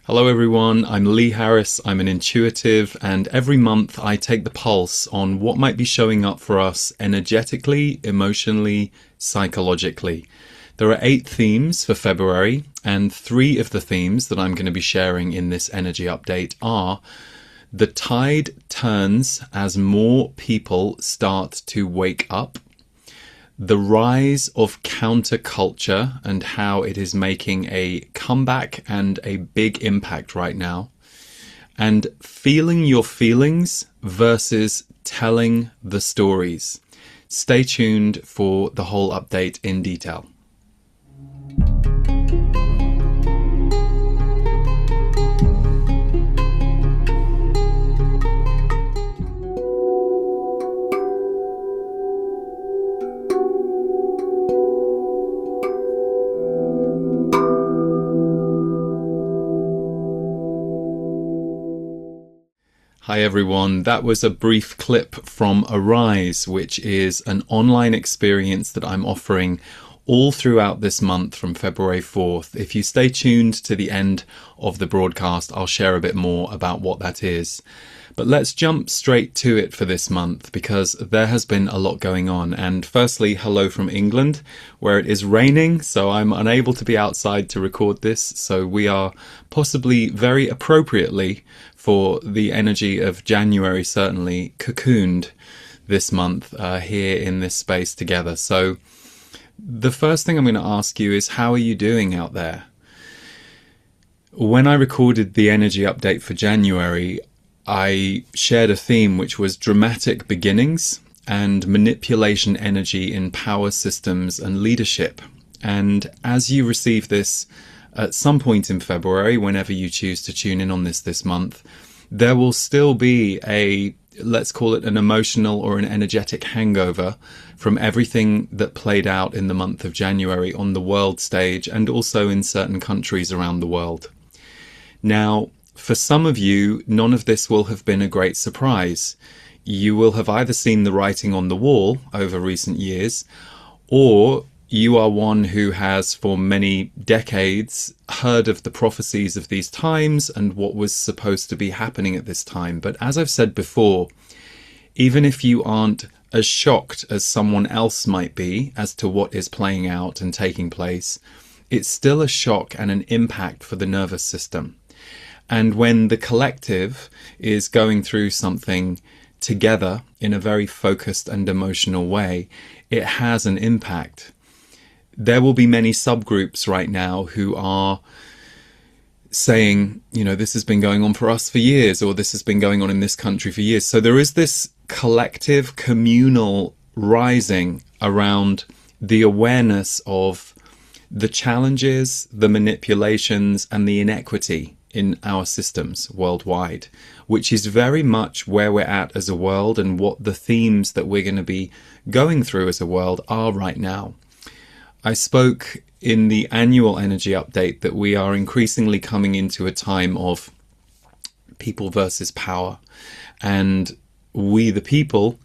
Hello everyone, I'm Lee Harris, I'm an intuitive, and every month I take the pulse on what might be showing up for us energetically, emotionally, psychologically. There are 8 themes for February, and 3 of the themes that I'm going to be sharing in this energy update are: the tide turns as more people start to wake up, the rise of counterculture and how it is making a comeback and a big impact right now, and feeling your feelings versus telling the stories. Stay tuned for the whole update in detail. Hi everyone, that was a brief clip from Arise, which is an online experience that I'm offering all throughout this month from February 4th. If you stay tuned to the end of the broadcast, I'll share a bit more about what that is. But let's jump straight to it for this month because there has been a lot going on. And firstly, hello from England, where it is raining, so I'm unable to be outside to record this. So we are possibly very appropriately, for the energy of January, certainly cocooned this month here in this space together. So the first thing I'm going to ask you is, how are you doing out there? When I recorded the energy update for January, I shared a theme which was dramatic beginnings and manipulation energy in power systems and leadership. And as you receive this at some point in February, whenever you choose to tune in on this month, there will still be a, let's call it an emotional or an energetic hangover from everything that played out in the month of January on the world stage and also in certain countries around the world. Now, for some of you, none of this will have been a great surprise. You will have either seen the writing on the wall over recent years, or you are one who has for many decades heard of the prophecies of these times and what was supposed to be happening at this time. But as I've said before, even if you aren't as shocked as someone else might be as to what is playing out and taking place, it's still a shock and an impact for the nervous system. And when the collective is going through something together in a very focused and emotional way, it has an impact. There will be many subgroups right now who are saying, you know, this has been going on for us for years, or this has been going on in this country for years. So there is this collective communal rising around the awareness of the challenges, the manipulations, and the inequity in our systems worldwide, which is very much where we're at as a world and what the themes that we're going to be going through as a world are right now. I spoke in the annual energy update that we are increasingly coming into a time of people versus power, and we the people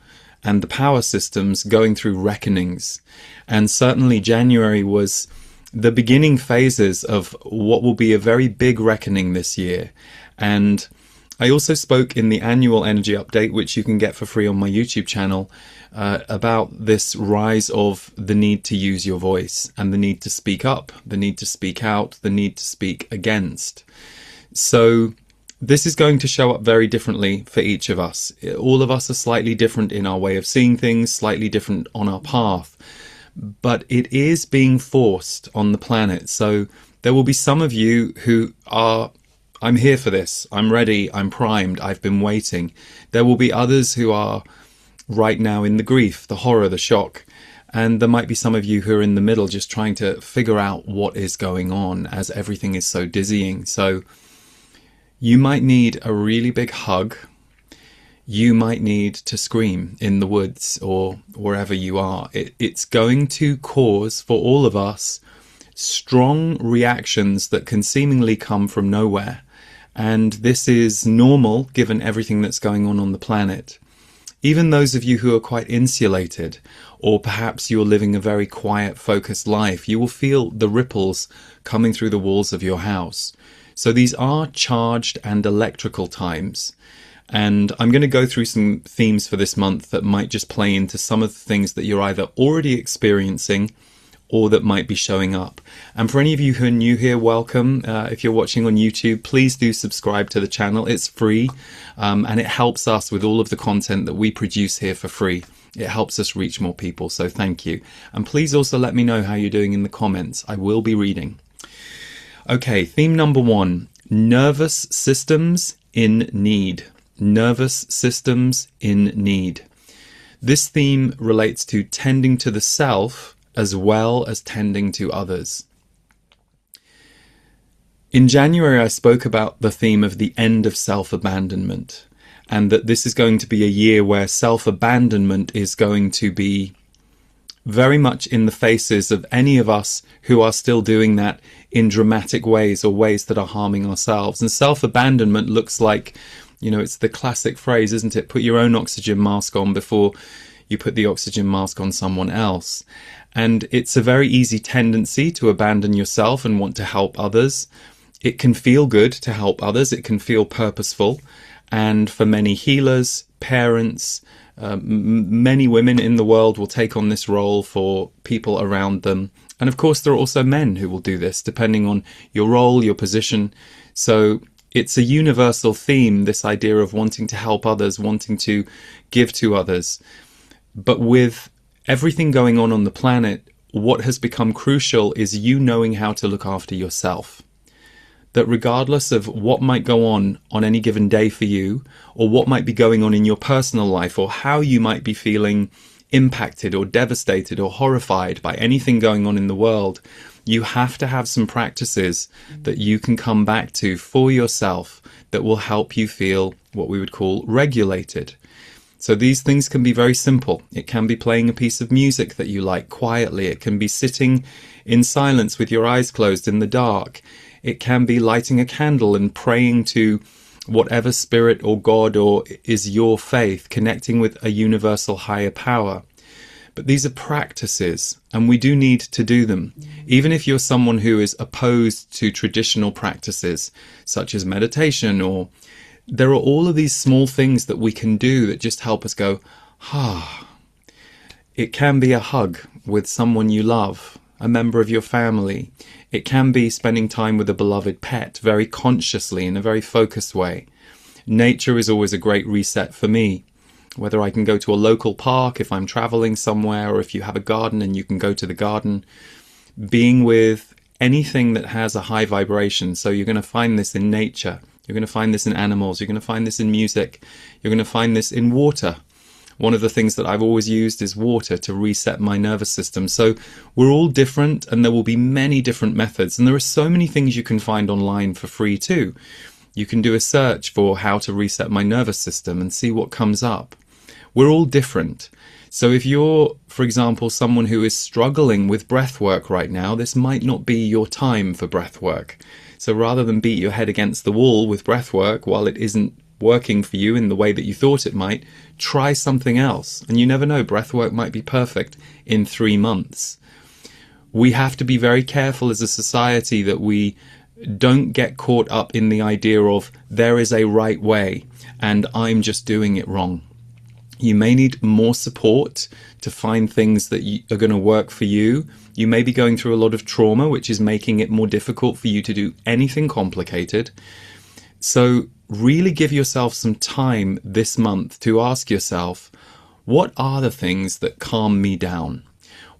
and the power systems going through reckonings. And certainly January was the beginning phases of what will be a very big reckoning this year. And I also spoke in the annual energy update, which you can get for free on my YouTube channel, about this rise of the need to use your voice and the need to speak up, the need to speak out, the need to speak against. So this is going to show up very differently for each of us. All of us are slightly different in our way of seeing things, slightly different on our path, but it is being forced on the planet. So there will be some of you who are, I'm here for this, I'm ready, I'm primed, I've been waiting. There will be others who are right now in the grief, the horror, the shock. And there might be some of you who are in the middle just trying to figure out what is going on as everything is so dizzying. So you might need a really big hug. You might need to scream in the woods or wherever you are. It's going to cause for all of us strong reactions that can seemingly come from nowhere. And this is normal given everything that's going on the planet. Even those of you who are quite insulated, or perhaps you're living a very quiet, focused life, you will feel the ripples coming through the walls of your house. So these are charged and electrical times. And I'm going to go through some themes for this month that might just play into some of the things that you're either already experiencing or that might be showing up. And for any of you who are new here, welcome. If you're watching on YouTube, please do subscribe to the channel. It's free, and it helps us with all of the content that we produce here for free. It helps us reach more people, so thank you. And please also let me know how you're doing in the comments. I will be reading. Okay, theme number 1, nervous systems in need. Nervous systems in need. This theme relates to tending to the self as well as tending to others. In January, I spoke about the theme of the end of self-abandonment, and that this is going to be a year where self-abandonment is going to be very much in the faces of any of us who are still doing that in dramatic ways or ways that are harming ourselves. And self-abandonment looks like, you know, it's the classic phrase, isn't it? Put your own oxygen mask on before you put the oxygen mask on someone else. And it's a very easy tendency to abandon yourself and want to help others. It can feel good to help others. It can feel purposeful. And for many healers, parents, many women in the world will take on this role for people around them. And of course, there are also men who will do this, depending on your role, your position. So it's a universal theme, this idea of wanting to help others, wanting to give to others. But with everything going on the planet, what has become crucial is you knowing how to look after yourself. That regardless of what might go on any given day for you, or what might be going on in your personal life, or how you might be feeling impacted or devastated or horrified by anything going on in the world, you have to have some practices that you can come back to for yourself that will help you feel what we would call regulated. So these things can be very simple. It can be playing a piece of music that you like quietly. It can be sitting in silence with your eyes closed in the dark. It can be lighting a candle and praying to whatever spirit or God or is your faith, connecting with a universal higher power. But these are practices, and we do need to do them. Even if you're someone who is opposed to traditional practices, such as meditation, or there are all of these small things that we can do that just help us go, It can be a hug with someone you love, a member of your family. It can be spending time with a beloved pet very consciously in a very focused way. Nature is always a great reset for me. Whether I can go to a local park if I'm traveling somewhere, or if you have a garden and you can go to the garden, being with anything that has a high vibration. So you're going to find this in nature. You're going to find this in animals. You're going to find this in music. You're going to find this in water. One of the things that I've always used is water to reset my nervous system. So we're all different, and there will be many different methods. And there are so many things you can find online for free too. You can do a search for how to reset my nervous system and see what comes up. We're all different. So if you're, for example, someone who is struggling with breath work right now, this might not be your time for breath work. So rather than beat your head against the wall with breath work while it isn't working for you in the way that you thought it might, try something else. And you never know, breath work might be perfect in 3 months. We have to be very careful as a society that we don't get caught up in the idea of there is a right way and I'm just doing it wrong. You may need more support to find things that are going to work for you. You may be going through a lot of trauma, which is making it more difficult for you to do anything complicated. So really give yourself some time this month to ask yourself, what are the things that calm me down?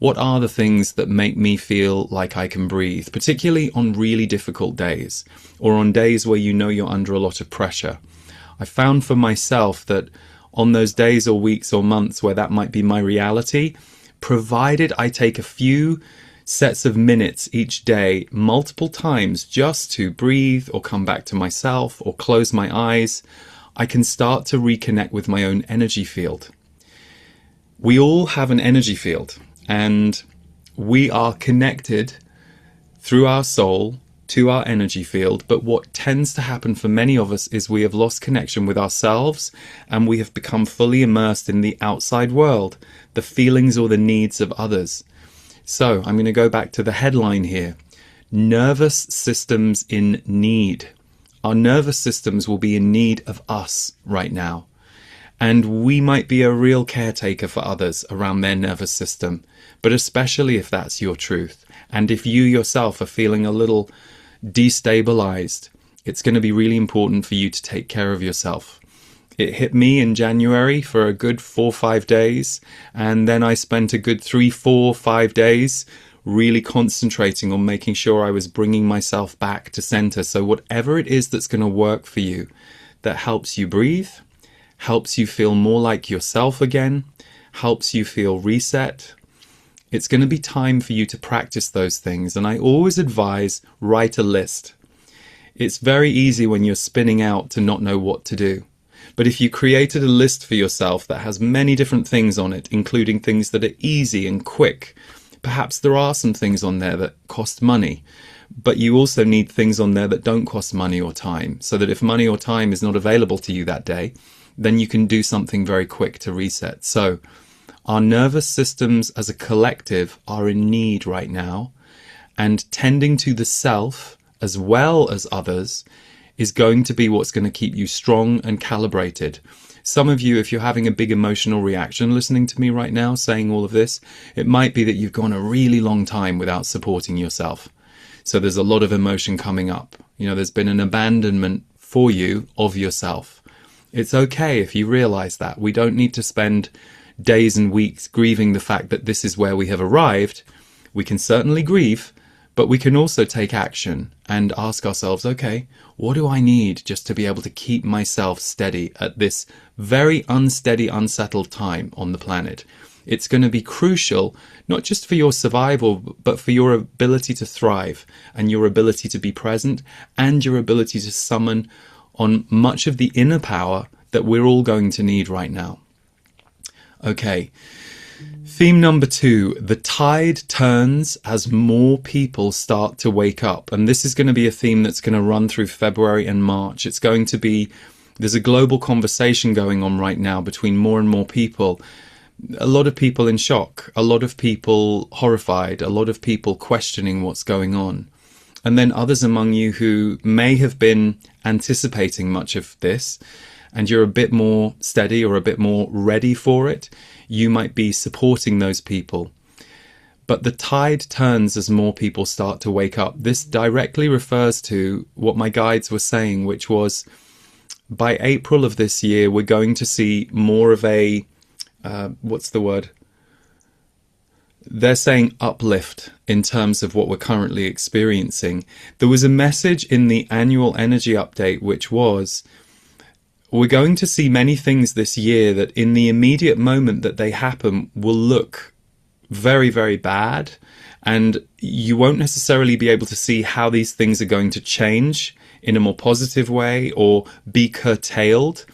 What are the things that make me feel like I can breathe, particularly on really difficult days or on days where you know you're under a lot of pressure? I found for myself that on those days or weeks or months where that might be my reality, provided I take a few sets of minutes each day, multiple times, just to breathe or come back to myself or close my eyes, I can start to reconnect with my own energy field. We all have an energy field, and we are connected through our soul to our energy field. But what tends to happen for many of us is we have lost connection with ourselves, and we have become fully immersed in the outside world, the feelings or the needs of others. So I'm going to go back to the headline here. nervous systems in need. Our nervous systems will be in need of us right now. And we might be a real caretaker for others around their nervous system, but especially if that's your truth. And if you yourself are feeling a little destabilized, it's going to be really important for you to take care of yourself. It hit me in January for a good 4 or 5 days, and then I spent a good 3, 4, 5 days really concentrating on making sure I was bringing myself back to center. So whatever it is that's going to work for you, that helps you breathe, helps you feel more like yourself again, helps you feel reset, it's going to be time for you to practice those things. And I always advise, write a list. It's very easy when you're spinning out to not know what to do. But if you created a list for yourself that has many different things on it, including things that are easy and quick, perhaps there are some things on there that cost money, but you also need things on there that don't cost money or time, so that if money or time is not available to you that day, then you can do something very quick to reset. So our nervous systems as a collective are in need right now, and tending to the self as well as others is going to be what's going to keep you strong and calibrated. Some of you, if you're having a big emotional reaction listening to me right now saying all of this, it might be that you've gone a really long time without supporting yourself. So there's a lot of emotion coming up. There's been an abandonment for you of yourself. It's okay if you realize that. We don't need to spend days and weeks grieving the fact that this is where we have arrived. We can certainly grieve, but we can also take action and ask ourselves, okay, what do I need just to be able to keep myself steady at this very unsteady, unsettled time on the planet? It's going to be crucial, not just for your survival, but for your ability to thrive and your ability to be present and your ability to summon on much of the inner power that we're all going to need right now. Okay. Theme number 2, the tide turns as more people start to wake up. And this is going to be a theme that's going to run through February and March. It's going to be, there's a global conversation going on right now between more and more people. A lot of people in shock, a lot of people horrified, a lot of people questioning what's going on. And then others among you who may have been anticipating much of this, and you're a bit more steady or a bit more ready for it, you might be supporting those people. But the tide turns as more people start to wake up. This directly refers to what my guides were saying, which was by April of this year, we're going to see more of a, what's the word? They're saying uplift in terms of what we're currently experiencing. There was a message in the annual energy update, which was, we're going to see many things this year that in the immediate moment that they happen will look very, very bad. And you won't necessarily be able to see how these things are going to change in a more positive way or be curtailed.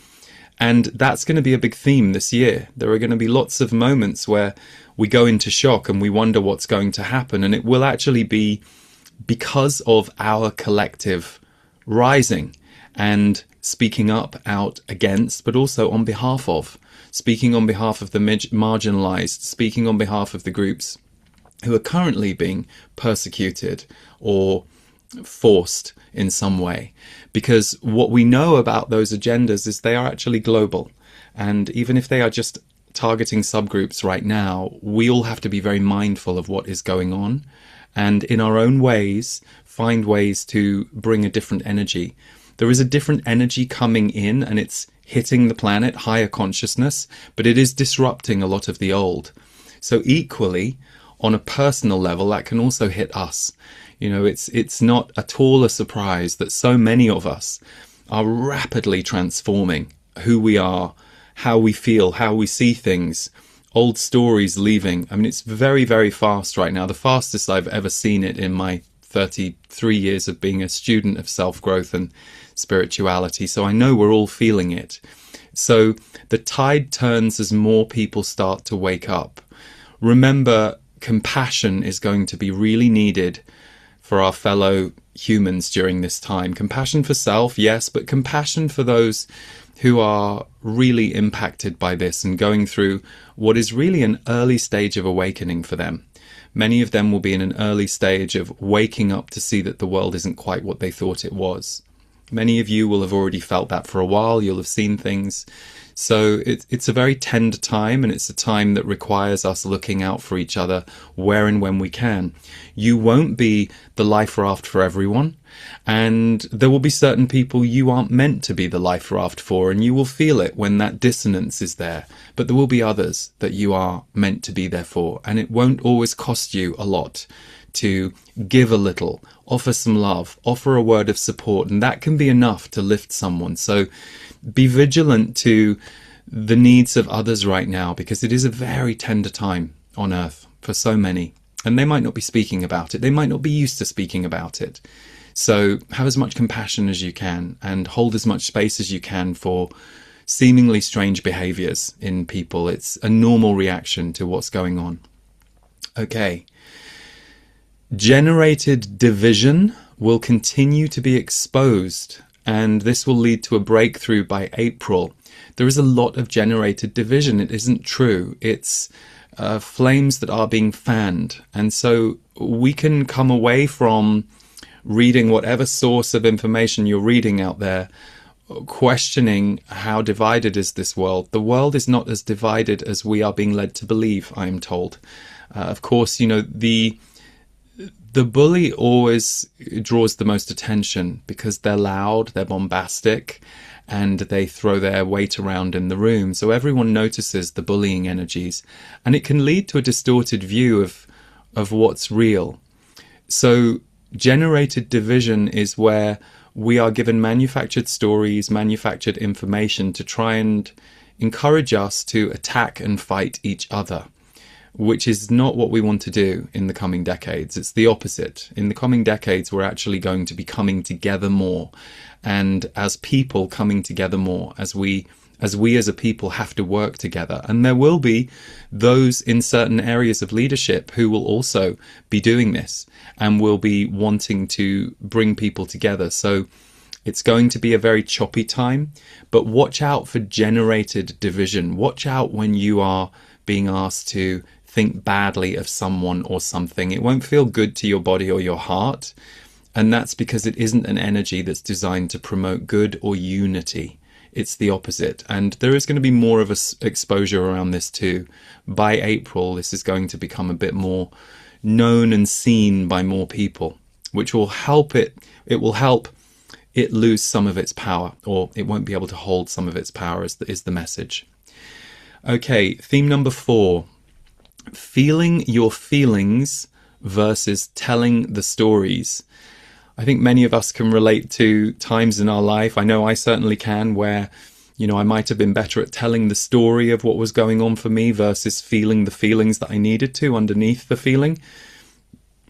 And that's going to be a big theme this year. There are going to be lots of moments where we go into shock and we wonder what's going to happen. And it will actually be because of our collective rising and speaking up out against, but also on behalf of, speaking on behalf of the marginalized, speaking on behalf of the groups who are currently being persecuted or forced in some way. Because what we know about those agendas is they are actually global. And even if they are just targeting subgroups right now, we all have to be very mindful of what is going on and in our own ways, find ways to bring a different energy. There is a different energy coming in and it's hitting the planet, higher consciousness, but it is disrupting a lot of the old. So equally, on a personal level, that can also hit us. It's not at all a surprise that so many of us are rapidly transforming who we are, how we feel, how we see things, old stories leaving. I mean, it's very, very fast right now. The fastest I've ever seen it in my 33 years of being a student of self-growth and spirituality. So I know we're all feeling it. So the tide turns as more people start to wake up. Remember, compassion is going to be really needed for our fellow humans during this time. Compassion for self, yes, but compassion for those who are really impacted by this and going through what is really an early stage of awakening for them. Many of them will be in an early stage of waking up to see that the world isn't quite what they thought it was. Many of you will have already felt that for a while. You'll have seen things. So it's a very tender time, and it's a time that requires us looking out for each other where and when we can. You won't be the life raft for everyone, and there will be certain people you aren't meant to be the life raft for, and you will feel it when that dissonance is there. But there will be others that you are meant to be there for, and it won't always cost you a lot to give a little, offer some love, offer a word of support, and that can be enough to lift someone. So be vigilant to the needs of others right now, because it is a very tender time on earth for so many, and they might not be speaking about it. They might not be used to speaking about it. So have as much compassion as you can, and hold as much space as you can for seemingly strange behaviors in people. It's a normal reaction to what's going on. Okay. Generated division will continue to be exposed, and this will lead to a breakthrough by April. There is a lot of generated division. It isn't true. It's flames that are being fanned. And so we can come away from reading whatever source of information you're reading out there, questioning how divided is this world. The world is not as divided as we are being led to believe, I am told. Of course, you know, the bully always draws the most attention because they're loud, they're bombastic, and they throw their weight around in the room. So everyone notices the bullying energies, and it can lead to a distorted view of what's real. So generated division is where we are given manufactured stories, manufactured information to try and encourage us to attack and fight each other, which is not what we want to do in the coming decades. It's the opposite. In the coming decades, we're actually going to be coming together more, and as people coming together more, as we as a people have to work together. And there will be those in certain areas of leadership who will also be doing this and will be wanting to bring people together. So it's going to be a very choppy time, but watch out for generated division. Watch out when you are being asked to think badly of someone or something. It won't feel good to your body or your heart. And that's because it isn't an energy that's designed to promote good or unity. It's the opposite. And there is going to be more of an exposure around this too. By April, this is going to become a bit more known and seen by more people, which will help it will help it lose some of its power, or it won't be able to hold some of its power is the message. Okay, theme number 4. Feeling your feelings versus telling the stories. I think many of us can relate to times in our life. I know I certainly can, where, you know, I might have been better at telling the story of what was going on for me versus feeling the feelings that I needed to underneath the feeling,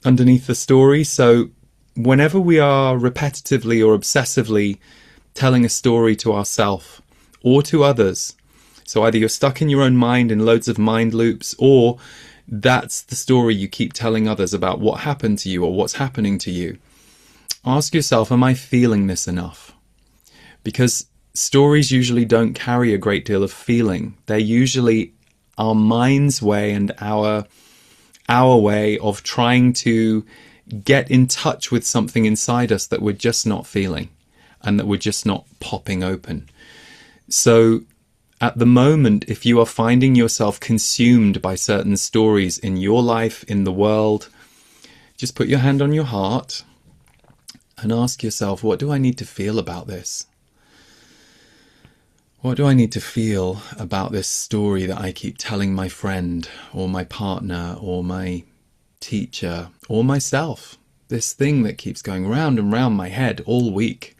underneath the story. So whenever we are repetitively or obsessively telling a story to ourselves or to others, so either you're stuck in your own mind in loads of mind loops, or that's the story you keep telling others about what happened to you or what's happening to you. Ask yourself, am I feeling this enough? Because stories usually don't carry a great deal of feeling. They're usually our mind's way and our way of trying to get in touch with something inside us that we're just not feeling and that we're just not popping open. So at the moment, if you are finding yourself consumed by certain stories in your life, in the world, just put your hand on your heart and ask yourself, what do I need to feel about this? What do I need to feel about this story that I keep telling my friend or my partner or my teacher or myself? This thing that keeps going round and round my head all week.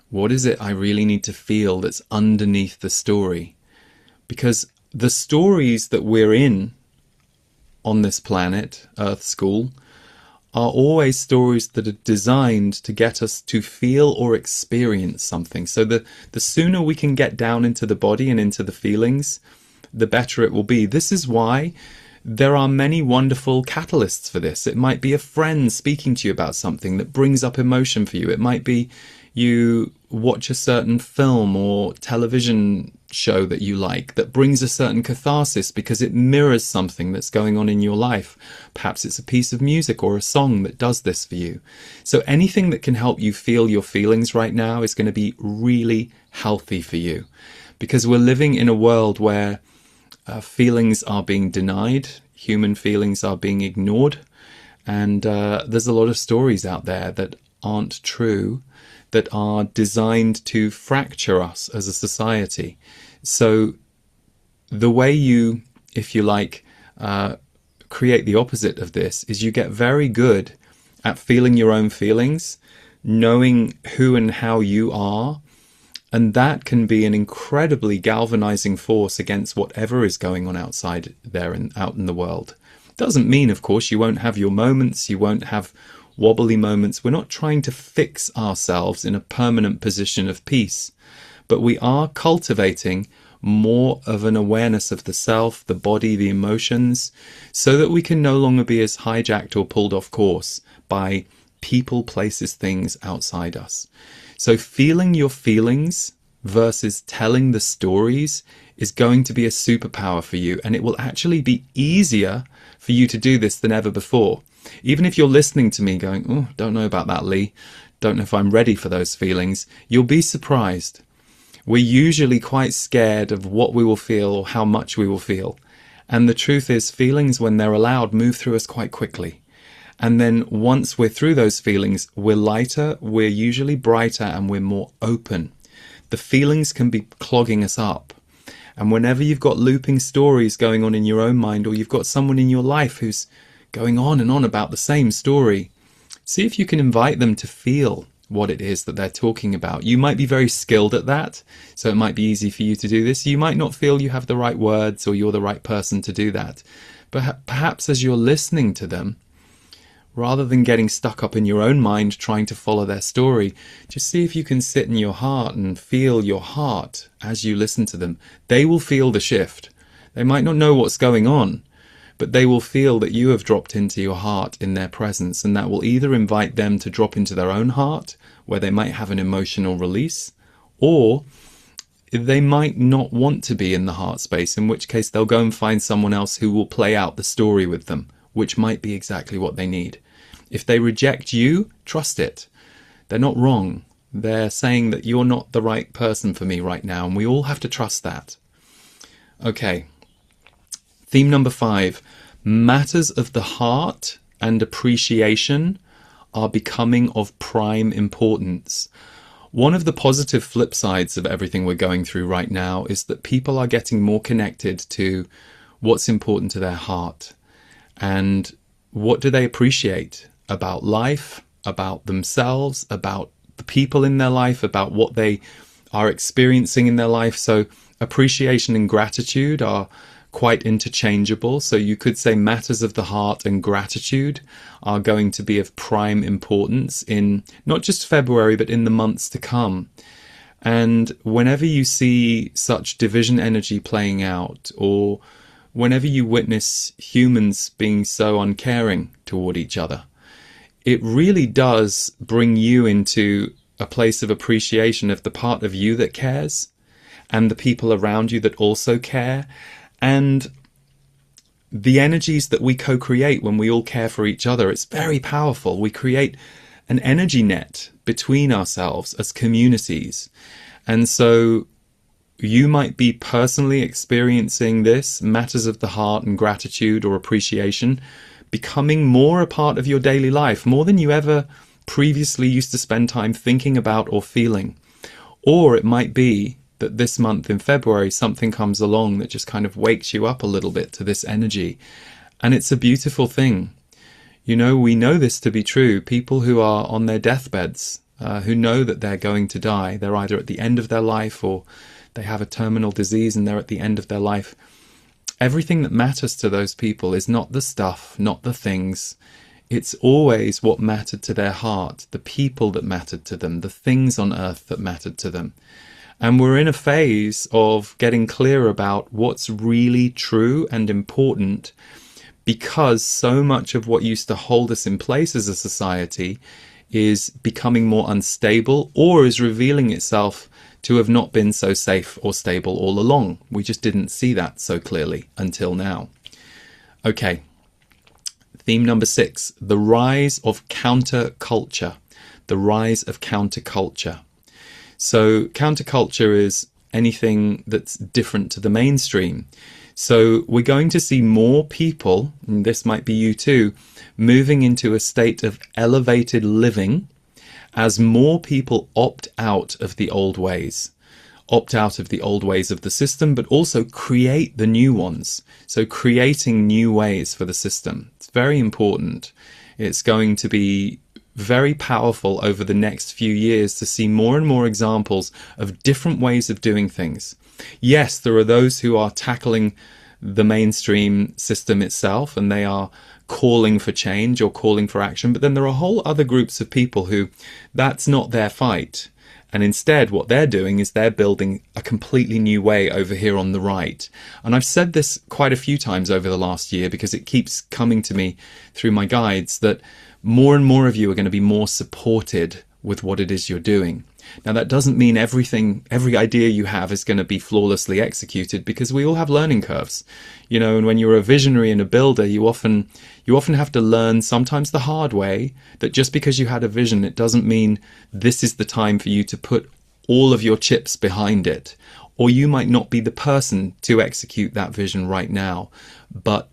What is it I really need to feel that's underneath the story? Because the stories that we're in on this planet, Earth School, are always stories that are designed to get us to feel or experience something. So the sooner we can get down into the body and into the feelings, the better it will be. This is why there are many wonderful catalysts for this. It might be a friend speaking to you about something that brings up emotion for you. It might be you watch a certain film or television show that you like that brings a certain catharsis because it mirrors something that's going on in your life. Perhaps it's a piece of music or a song that does this for you. So anything that can help you feel your feelings right now is going to be really healthy for you, because we're living in a world where feelings are being denied, human feelings are being ignored, and there's a lot of stories out there that aren't true, that are designed to fracture us as a society. So the way you, if you like, create the opposite of this is you get very good at feeling your own feelings, knowing who and how you are, and that can be an incredibly galvanizing force against whatever is going on outside there and out in the world. Doesn't mean, of course, you won't have your moments, you won't have wobbly moments. We're not trying to fix ourselves in a permanent position of peace, but we are cultivating more of an awareness of the self, the body, the emotions, so that we can no longer be as hijacked or pulled off course by people, places, things outside us. So feeling your feelings versus telling the stories is going to be a superpower for you, and it will actually be easier for you to do this than ever before. Even if you're listening to me going, oh, don't know about that, Lee, don't know if I'm ready for those feelings, you'll be surprised. We're usually quite scared of what we will feel or how much we will feel. And the truth is, feelings, when they're allowed, move through us quite quickly. And then once we're through those feelings, we're lighter, we're usually brighter, and we're more open. The feelings can be clogging us up. And whenever you've got looping stories going on in your own mind, or you've got someone in your life who's going on and on about the same story, see if you can invite them to feel what it is that they're talking about. You might be very skilled at that, so it might be easy for you to do this. You might not feel you have the right words or you're the right person to do that. But perhaps as you're listening to them, rather than getting stuck up in your own mind trying to follow their story, just see if you can sit in your heart and feel your heart as you listen to them. They will feel the shift. They might not know what's going on, but they will feel that you have dropped into your heart in their presence, and that will either invite them to drop into their own heart, where they might have an emotional release, or they might not want to be in the heart space, in which case they'll go and find someone else who will play out the story with them, which might be exactly what they need. If they reject you, trust it. They're not wrong. They're saying that you're not the right person for me right now, and we all have to trust that. Okay. Theme number 5, matters of the heart and appreciation are becoming of prime importance. One of the positive flip sides of everything we're going through right now is that people are getting more connected to what's important to their heart and what do they appreciate about life, about themselves, about the people in their life, about what they are experiencing in their life. So appreciation and gratitude are quite interchangeable. So you could say matters of the heart and gratitude are going to be of prime importance in not just February, but in the months to come. And whenever you see such division energy playing out, or whenever you witness humans being so uncaring toward each other, it really does bring you into a place of appreciation of the part of you that cares and the people around you that also care, and the energies that we co-create when we all care for each other. It's very powerful. We create an energy net between ourselves as communities. And so you might be personally experiencing this, matters of the heart and gratitude or appreciation, becoming more a part of your daily life, more than you ever previously used to spend time thinking about or feeling. Or it might be that this month in February, something comes along that just kind of wakes you up a little bit to this energy. And it's a beautiful thing. You know, we know this to be true. People who are on their deathbeds, who know that they're going to die, they're either at the end of their life or they have a terminal disease and they're at the end of their life. Everything that matters to those people is not the stuff, not the things. It's always what mattered to their heart, the people that mattered to them, the things on earth that mattered to them. And we're in a phase of getting clear about what's really true and important, because so much of what used to hold us in place as a society is becoming more unstable or is revealing itself to have not been so safe or stable all along. We just didn't see that so clearly until now. Okay. Theme number 6, the rise of counterculture. The rise of counterculture. So counterculture is anything that's different to the mainstream. So we're going to see more people, and this might be you too, moving into a state of elevated living as more people opt out of the old ways. Opt out of the old ways of the system, but also create the new ones. So creating new ways for the system. It's very important. It's going to be very powerful over the next few years to see more and more examples of different ways of doing things. Yes, there are those who are tackling the mainstream system itself and they are calling for change or calling for action, but then there are whole other groups of people who that's not their fight. And instead, what they're doing is they're building a completely new way over here on the right. And I've said this quite a few times over the last year because it keeps coming to me through my guides that more and more of you are going to be more supported with what it is you're doing. Now, that doesn't mean every idea you have is going to be flawlessly executed because we all have learning curves. You know, and when you're a visionary and a builder, you often have to learn, sometimes the hard way, that just because you had a vision, it doesn't mean this is the time for you to put all of your chips behind it. Or you might not be the person to execute that vision right now, but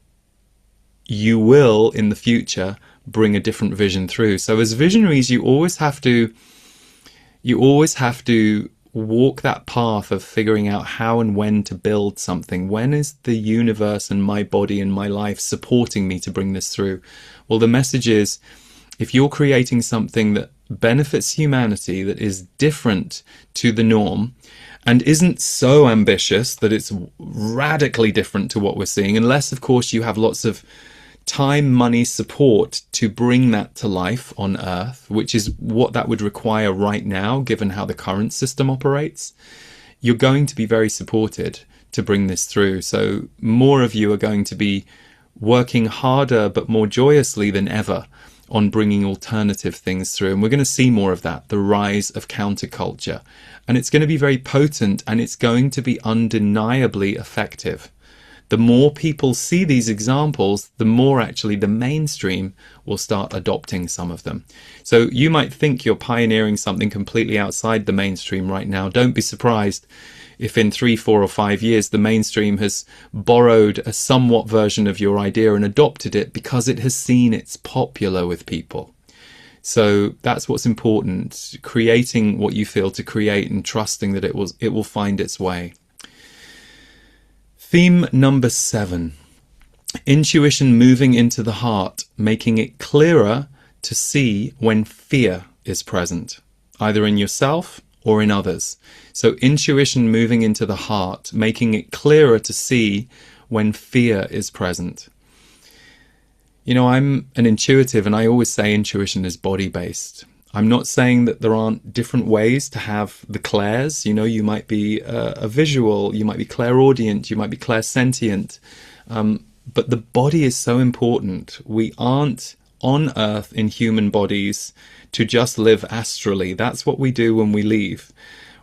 you will in the future bring a different vision through. So as visionaries, you always have to walk that path of figuring out how and when to build something. When is the universe and my body and my life supporting me to bring this through? Well, the message is, if you're creating something that benefits humanity, that is different to the norm, and isn't so ambitious that it's radically different to what we're seeing, unless, of course, you have lots of time, money, support to bring that to life on Earth, which is what that would require right now, given how the current system operates, you're going to be very supported to bring this through. So more of you are going to be working harder but more joyously than ever on bringing alternative things through. And we're going to see more of that, the rise of counterculture. And it's going to be very potent and it's going to be undeniably effective. The more people see these examples, the more actually the mainstream will start adopting some of them. So you might think you're pioneering something completely outside the mainstream right now. Don't be surprised if in 3, 4 or 5 years the mainstream has borrowed a somewhat version of your idea and adopted it because it has seen it's popular with people. So that's what's important, creating what you feel to create and trusting that it will find its way. Theme number 7, intuition moving into the heart, making it clearer to see when fear is present, either in yourself or in others. So intuition moving into the heart, making it clearer to see when fear is present. You know, I'm an intuitive and I always say intuition is body-based. I'm not saying that there aren't different ways to have the clairs. You know, you might be a visual, you might be clairaudient, you might be clairsentient. But the body is so important. We aren't on Earth in human bodies to just live astrally. That's what we do when we leave.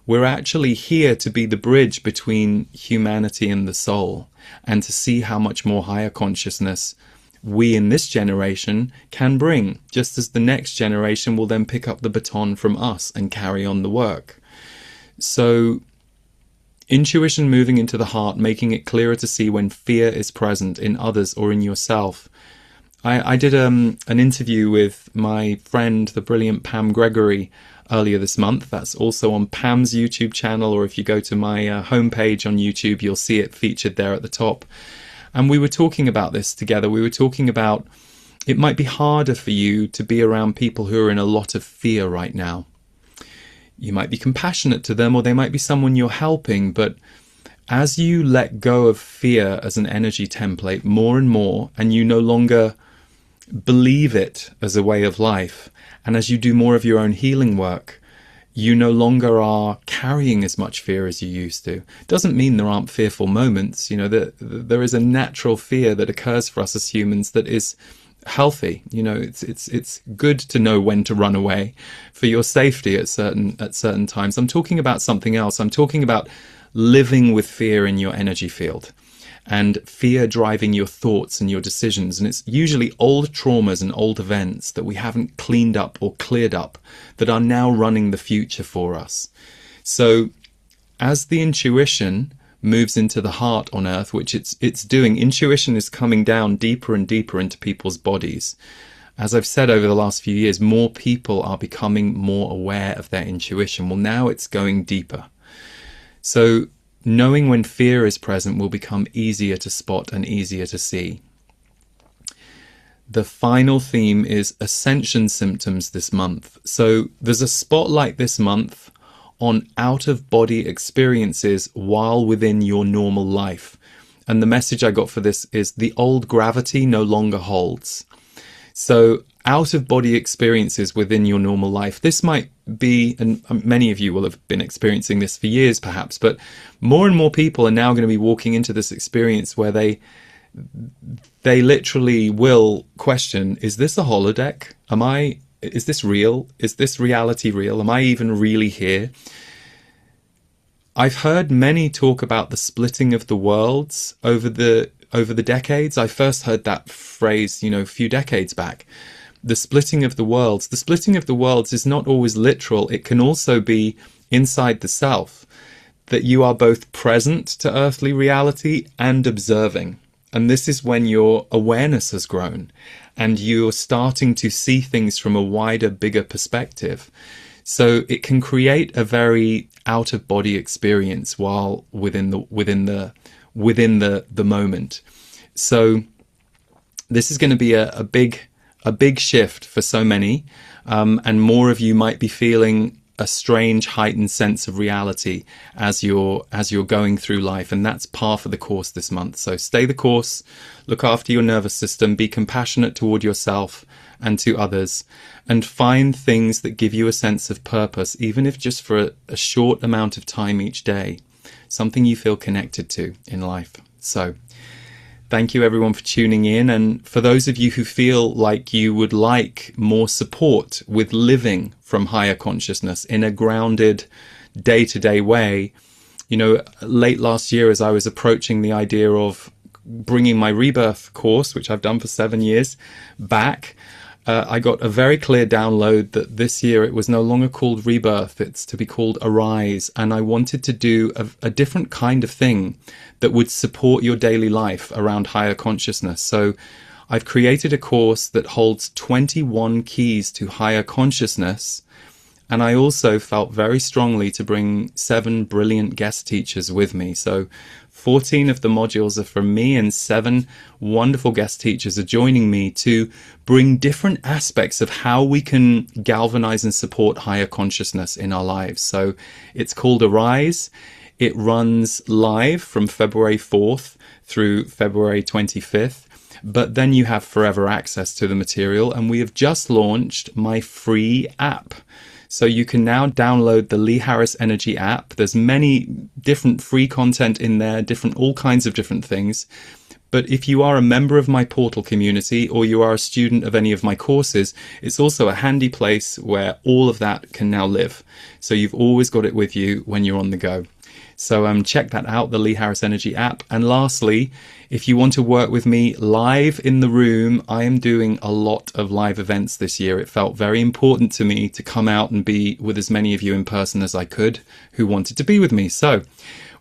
We're actually here to be the bridge between humanity and the soul, and to see how much more higher consciousness we in this generation can bring, just as the next generation will then pick up the baton from us and carry on the work. So intuition moving into the heart, making it clearer to see when fear is present in others or in yourself. I did an interview with my friend, the brilliant Pam Gregory, earlier this month. That's also on Pam's YouTube channel, or if you go to my homepage on YouTube, you'll see it featured there at the top. And we were talking about this together. We were talking about it might be harder for you to be around people who are in a lot of fear right now. You might be compassionate to them, or they might be someone you're helping, but as you let go of fear as an energy template more and more, and you no longer believe it as a way of life, and as you do more of your own healing work, you no longer are carrying as much fear as you used to. Doesn't mean there aren't fearful moments. You know, there is a natural fear that occurs for us as humans that is healthy. You know, it's good to know when to run away for your safety at certain times. I'm talking about something else. I'm talking about living with fear in your energy field, and fear driving your thoughts and your decisions. And it's usually old traumas and old events that we haven't cleaned up or cleared up that are now running the future for us. So as the intuition moves into the heart on earth, which it's doing, intuition is coming down deeper and deeper into people's bodies. As I've said over the last few years, more people are becoming more aware of their intuition. Well, now it's going deeper. So knowing when fear is present will become easier to spot and easier to see. The final theme is Ascension Symptoms This Month. So there's a spotlight this month on out-of-body experiences while within your normal life. And the message I got for this is the old gravity no longer holds. So out-of-body experiences within your normal life. This might be, and many of you will have been experiencing this for years perhaps, but more and more people are now going to be walking into this experience where they literally will question, is this a holodeck? Is this real? Is this reality real? Am I even really here? I've heard many talk about the splitting of the worlds over the decades. I first heard that phrase, a few decades back. The splitting of the worlds. The splitting of the worlds is not always literal. It can also be inside the self, that you are both present to earthly reality and observing. And this is when your awareness has grown and you're starting to see things from a wider, bigger perspective. So it can create a very out-of-body experience while within the moment. So this is going to be a big shift for so many, and more of you might be feeling a strange heightened sense of reality as you're going through life, and that's par for the course this month. So stay the course, look after your nervous system, be compassionate toward yourself and to others, and find things that give you a sense of purpose, even if just for a short amount of time each day, something you feel connected to in life. So thank you everyone for tuning in. And for those of you who feel like you would like more support with living from higher consciousness in a grounded day-to-day way, late last year as I was approaching the idea of bringing my rebirth course, which I've done for 7 years, back, I got a very clear download that this year it was no longer called Rebirth, it's to be called Arise. And I wanted to do a different kind of thing that would support your daily life around higher consciousness. So I've created a course that holds 21 keys to higher consciousness. And I also felt very strongly to bring 7 brilliant guest teachers with me. So 14 of the modules are from me and 7 wonderful guest teachers are joining me to bring different aspects of how we can galvanize and support higher consciousness in our lives. So it's called Arise. It runs live from February 4th through February 25th. But then you have forever access to the material. And we have just launched my free app. So you can now download the Lee Harris Energy app. There's many different free content in there, all kinds of different things. But if you are a member of my portal community or you are a student of any of my courses, it's also a handy place where all of that can now live. So you've always got it with you when you're on the go. So check that out, the Lee Harris Energy app. And lastly, if you want to work with me live in the room, I am doing a lot of live events this year. It felt very important to me to come out and be with as many of you in person as I could who wanted to be with me. So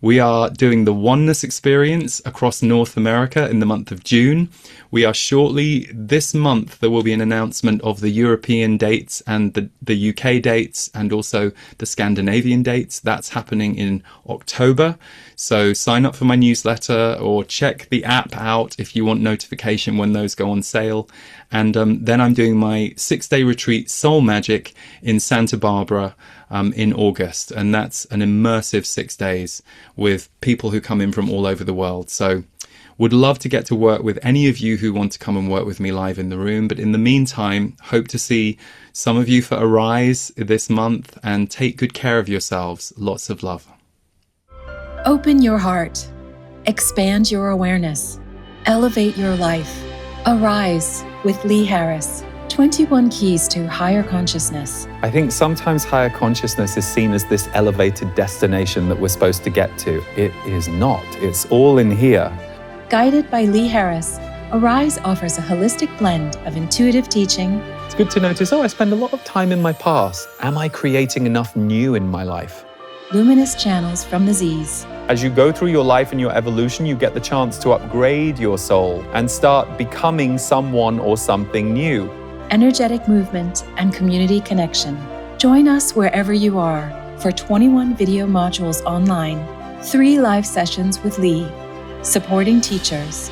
we are doing the Oneness Experience across North America in the month of June. We are shortly, this month, there will be an announcement of the European dates and the UK dates and also the Scandinavian dates. That's happening in October. So sign up for my newsletter or check the app out if you want notification when those go on sale. And then I'm doing my 6-day retreat, Soul Magic, in Santa Barbara in August. And that's an immersive 6 days with people who come in from all over the world. So would love to get to work with any of you who want to come and work with me live in the room. But in the meantime, hope to see some of you for Arise this month, and take good care of yourselves. Lots of love. Open your heart. Expand your awareness. Elevate your life. Arise. with Lee Harris. 21 Keys to Higher Consciousness. I think sometimes higher consciousness is seen as this elevated destination that we're supposed to get to. It is not. It's all in here. Guided by Lee Harris, Arise offers a holistic blend of intuitive teaching. It's good to notice, I spend a lot of time in my past. Am I creating enough new in my life? Luminous channels from the Z's. As you go through your life and your evolution, you get the chance to upgrade your soul and start becoming someone or something new. Energetic movement and community connection. Join us wherever you are for 21 video modules online, 3 live sessions with Lee, supporting teachers,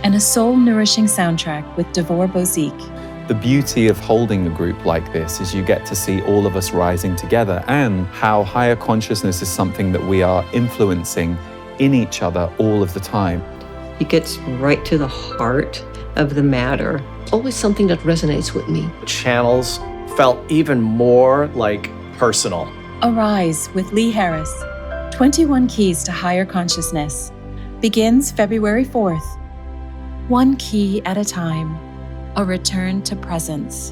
and a soul-nourishing soundtrack with Devor Bozique. The beauty of holding a group like this is you get to see all of us rising together, and how higher consciousness is something that we are influencing in each other all of the time. It gets right to the heart of the matter. Always something that resonates with me. Channels felt even more like personal. Arise with Lee Harris, 21 Keys to Higher Consciousness, begins February 4th. One key at a time, a return to presence.